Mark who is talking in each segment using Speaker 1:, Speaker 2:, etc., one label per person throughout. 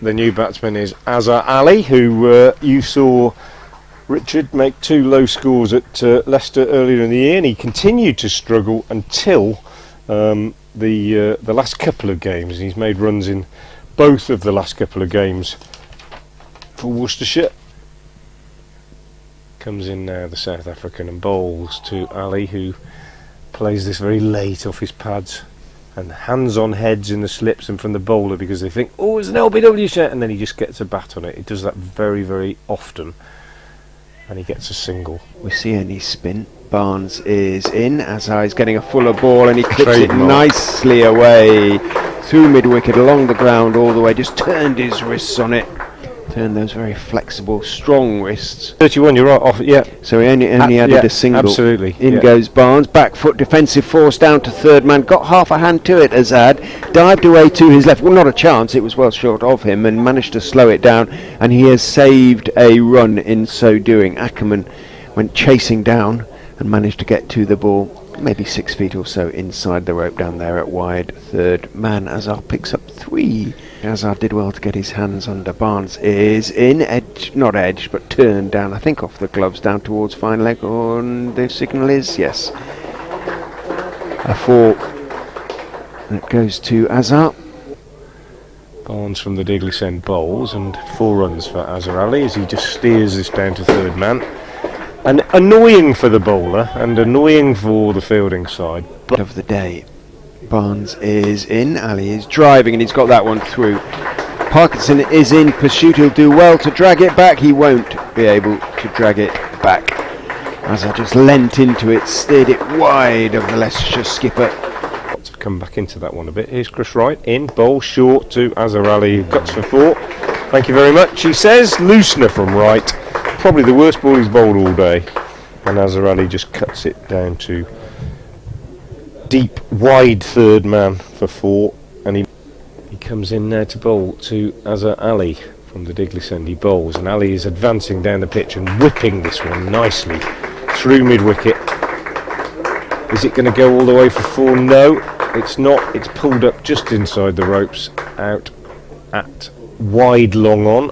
Speaker 1: The new batsman is Azhar Ali, who you saw Richard make 2 low scores at Leicester earlier in the year, and he continued to struggle until the last couple of games. He's made runs in both of the last couple of games for Worcestershire. Comes in now the South African and bowls to Ali, who plays this very late off his pads. And hands on heads in the slips and from the bowler, because they think, oh, it's an LBW set, and then he just gets a bat on it. He does that very, very often, and he gets a single.
Speaker 2: We see a knee spin. Barnes is in. Azhar is getting a fuller ball, and he clips it nicely away through mid-wicket, along the ground all the way. Just turned his wrists on it. Turned those very flexible, strong wrists.
Speaker 1: 31, you're right, off, yeah.
Speaker 2: So he only added a single.
Speaker 1: Absolutely.
Speaker 2: In goes Barnes, back foot defensive force down to third man, got half a hand to it. Azhar dived away to his left, well, not a chance, it was well short of him, and managed to slow it down, and he has saved a run in so doing. Ackerman went chasing down and managed to get to the ball, maybe 6 feet or so inside the rope down there at wide third man. Azhar picks up 3. Azhar did well to get his hands under. Barnes is in, not edge, but turned down, I think off the gloves, down towards fine leg, and the signal is yes. A 4. And it goes to Azhar.
Speaker 1: Barnes from the Digley's End bowls, and 4 runs for Azhar Ali as he just steers this down to third man. And annoying for the bowler and annoying for the fielding side.
Speaker 2: Of the day. Barnes is in, Ali is driving, and he's got that one through. Parkinson is in pursuit. He'll do well to drag it back. He won't be able to drag it back. Azhar just leant into it, steered it wide of the Leicestershire skipper.
Speaker 1: To come back into that one a bit. Here's Chris Wright in, bowl short to Azhar Ali, who cuts for 4. Thank you very much, he says. Loosener from Wright. Probably the worst ball he's bowled all day. And Azhar Ali just cuts it down to deep, wide third man for 4, and he comes in there to bowl to Azhar Ali from the Digley's End. He bowls, and Ali is advancing down the pitch and whipping this one nicely through mid-wicket. Is it going to go all the way for 4? No, it's not. It's pulled up just inside the ropes, out at wide long on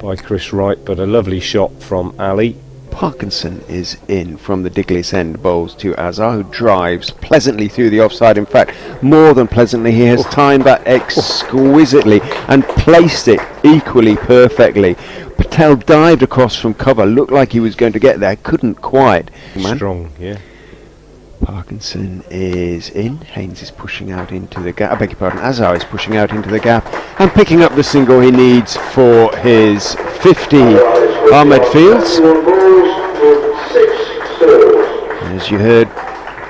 Speaker 1: by Chris Wright, but a lovely shot from Ali.
Speaker 2: Parkinson is in from the Digley's End, bowls to Azhar, who drives pleasantly through the offside. In fact, more than pleasantly, he has timed that exquisitely and placed it equally perfectly. Patel dived across from cover, looked like he was going to get there, couldn't quite.
Speaker 1: Strong, yeah.
Speaker 2: Parkinson is in. Haynes is pushing out into the gap. I beg your pardon, Azhar is pushing out into the gap and picking up the single he needs for his 50. Ahmed Fields. As you heard,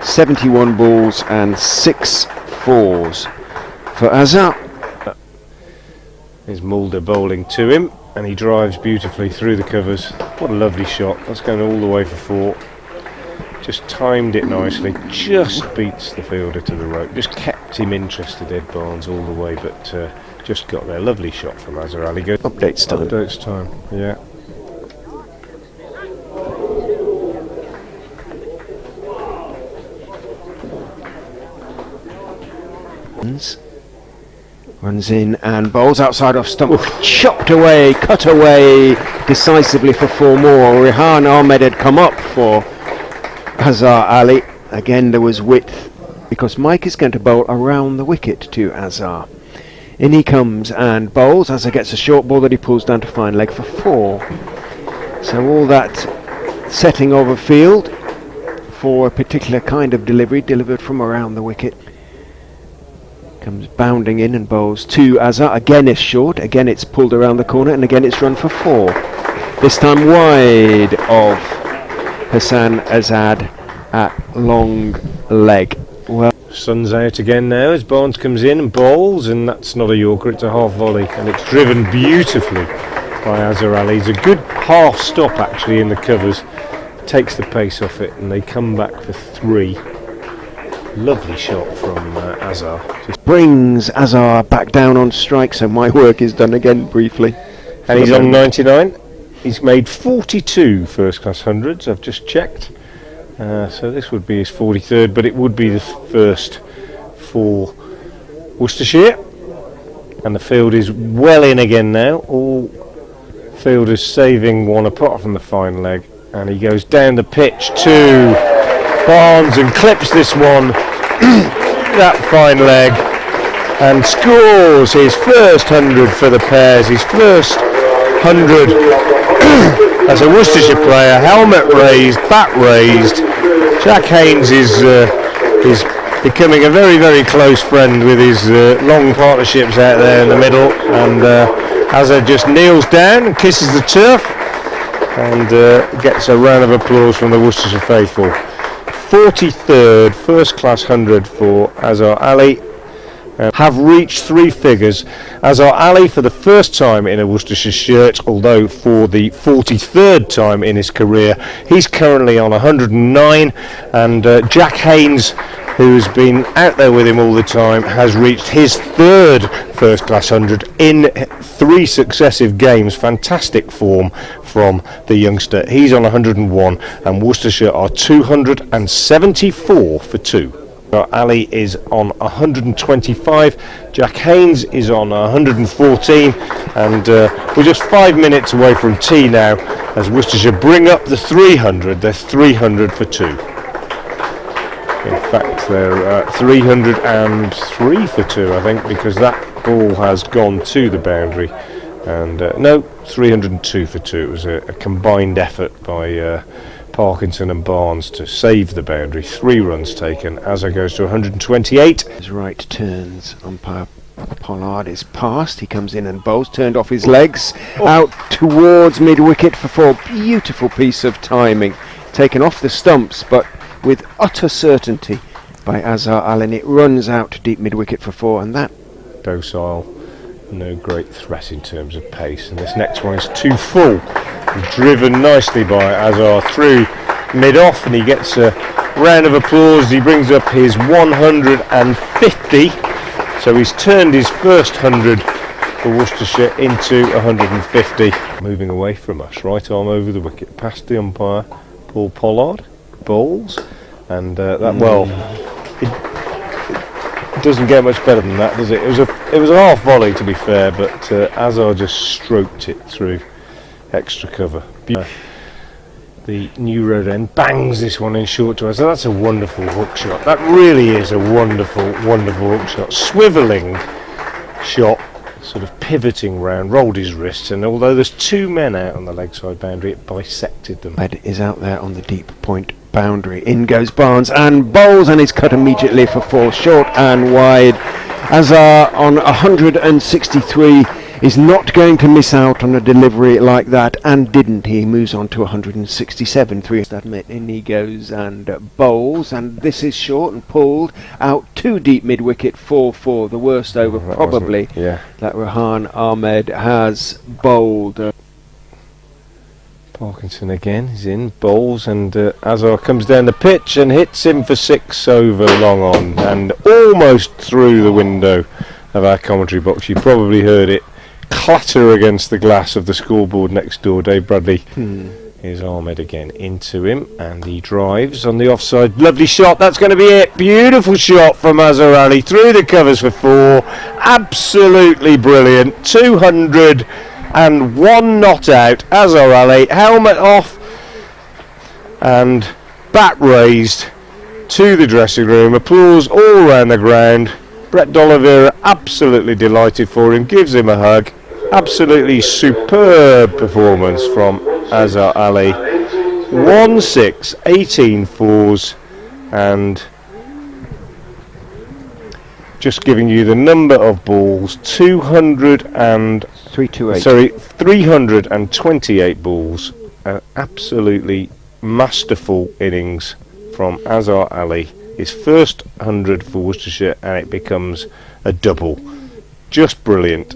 Speaker 2: 71 balls and 6 fours for Azhar.
Speaker 1: There's Mulder bowling to him, and he drives beautifully through the covers. What a lovely shot. That's going all the way for 4. Just timed it nicely, just beats the fielder to the rope. Just kept him interested, Ed Barnes, all the way, but just got there. Lovely shot from Azhar Ali.
Speaker 2: Updates time.
Speaker 1: Updates time, yeah.
Speaker 2: Runs in and bowls outside off stump. Chopped away, cut away decisively for 4 more. Rehan Ahmed had come up for Azhar Ali. Again, there was width because Mike is going to bowl around the wicket to Azhar. In he comes and bowls. Azhar gets a short ball that he pulls down to fine leg for 4. So all that setting of a field for a particular kind of delivery, delivered from around the wicket. Comes bounding in and bowls to Azhar. Again it's short, again it's pulled around the corner, and again it's run for 4. This time wide of Hassan Azad at long leg. Well,
Speaker 1: Sun's out again now as Barnes comes in and bowls, and that's not a Yorker, it's a half volley, and it's driven beautifully by Azhar Ali. It's a good half stop actually in the covers, takes the pace off it, and they come back for 3. Lovely shot from Azhar. Just
Speaker 2: brings Azhar back down on strike, so my work is done again briefly.
Speaker 1: And he's on 99. He's made 42 first-class hundreds, I've just checked. So this would be his 43rd, but it would be the first for Worcestershire. and the field is well in again now. All fielders saving one apart from the fine leg, and he goes down the pitch to Barnes and clips this one, that fine leg, and scores his first 100 for the Pairs, his first 100 as a Worcestershire player, helmet raised, bat raised. Jack Haynes is becoming a very, very close friend with his long partnerships out there in the middle, and Azhar just kneels down and kisses the turf and gets a round of applause from the Worcestershire faithful. 43rd first class 100 for Azhar Ali. Have reached three figures. Azhar Ali for the first time in a Worcestershire shirt, although for the 43rd time in his career. He's currently on 109, and Jack Haynes, who's been out there with him all the time, has reached his third first class 100 in 3 successive games. Fantastic form from the youngster. He's on 101, and Worcestershire are 274 for 2. Ali is on 125, Jack Haynes is on 114, and we're just 5 minutes away from tea now as Worcestershire bring up the 300. They're 300 for 2. In fact, they're 303 for 2, I think, because that ball has gone to the boundary. And no, 302 for 2. It was a combined effort by Parkinson and Barnes to save the boundary. 3 runs taken. Azhar goes to 128.
Speaker 2: His right turns. Umpire Pollard is past. He comes in and bowls, turned off his legs, out towards mid-wicket for 4. Beautiful piece of timing. Taken off the stumps, but with utter certainty by Azhar Ali. It runs out to deep mid-wicket for 4, and that
Speaker 1: docile, no great threat in terms of pace. And this next one is too full. Driven nicely by Azhar through mid-off, and he gets a round of applause. He brings up his 150, so he's turned his first 100 for Worcestershire into 150. Moving away from us, right arm over the wicket, past the umpire, Paul Pollard, bowls, and it doesn't get much better than that, does it? It was a half volley, to be fair, but Azhar just stroked it through extra cover. The new road end bangs this one in short to us. So that's a wonderful hook shot. That really is a wonderful, wonderful hook shot. Swivelling shot, sort of pivoting round, rolled his wrists, and although there's 2 men out on the leg side boundary, it bisected them.
Speaker 2: Ed is out there on the deep point boundary. In goes Barnes and bowls, and is cut immediately for 4, short and wide. Azhar on 163 is not going to miss out on a delivery like that, and didn't. He moves on to 167, 3 to admit. In he goes and bowls, and this is short and pulled out too deep mid-wicket, 4-4, the worst over probably that Rehan Ahmed has bowled.
Speaker 1: Parkinson again is in, bowls, and Azhar comes down the pitch and hits him for 6 over long on, and almost through the window of our commentary box. You probably heard it clatter against the glass of the scoreboard next door. Dave Bradley is Ahmed again into him, and he drives on the offside. Lovely shot, that's going to be it. Beautiful shot from Azhar Ali through the covers for 4. Absolutely brilliant. 201 not out. Azhar Ali, helmet off and bat raised to the dressing room. Applause all round the ground. Brett D'Oliveira absolutely delighted for him, gives him a hug. Absolutely superb performance from Azhar Ali. 1-6, 18 fours, and just giving you the number of balls, 328 balls. An absolutely masterful innings from Azhar Ali. His first 100 for Worcestershire, and it becomes a double. Just brilliant.